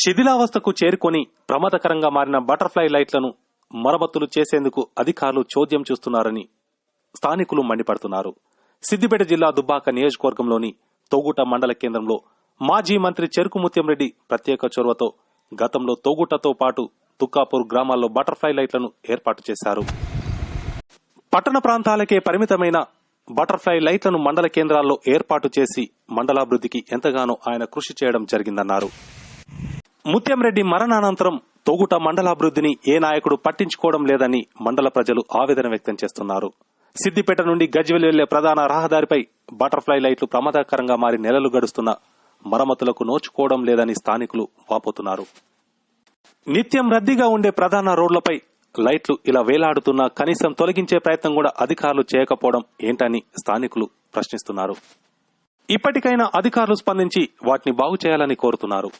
శిథిలావస్థకు చేరుకొని ప్రమాదకరంగా మారిన బటర్ఫ్లై లైట్లను మరమ్మతులు చేసేందుకు అధికారులు చోద్యం చూస్తున్నారని స్థానికులు మండిపడుతున్నారు. సిద్దిపేట జిల్లా దుబ్బాక నియోజకవర్గంలోని తోగుట మండల కేంద్రంలో మాజీ మంత్రి చెరుకు ముత్యంరెడ్డి ప్రత్యేక చొరవతో గతంలో తోగుటతో పాటు తుక్కాపూర్ గ్రామాల్లో బటర్ఫ్లై లైట్లను ఏర్పాటు చేశారు. పట్టణ ప్రాంతాలకే పరిమితమైన బటర్ఫ్లై లైట్లను మండల కేంద్రాల్లో ఏర్పాటు చేసి మండలాభివృద్ధికి ఎంతగానో ఆయన కృషి చేయడం జరిగిందన్నారు. ముత్యంరెడ్డి మరణానంతరం తోగుట మండలాభివృద్ధిని ఏ నాయకుడు పట్టించుకోవడం లేదని మండల ప్రజలు ఆవేదన వ్యక్తం చేస్తున్నారు. సిద్దిపేట నుండి గజ్వెల్ వెళ్లే ప్రధాన రహదారిపై బటర్ఫ్లై లైట్లు ప్రమాదకరంగా మారి నెలలు గడుస్తున్న మరమ్మతులకు నోచుకోవడం లేదని స్థానికులు వాపోతున్నారు. నిత్యం రద్దీగా ఉండే ప్రధాన రోడ్లపై లైట్లు ఇలా వేలాడుతున్నా కనీసం తొలగించే ప్రయత్నం కూడా అధికారులు చేయకపోవడం ఏంటని స్థానికులు ప్రశ్నిస్తున్నారు. ఇప్పటికైనా అధికారులు స్పందించి వాటిని బాగు చేయాలని కోరుతున్నారు.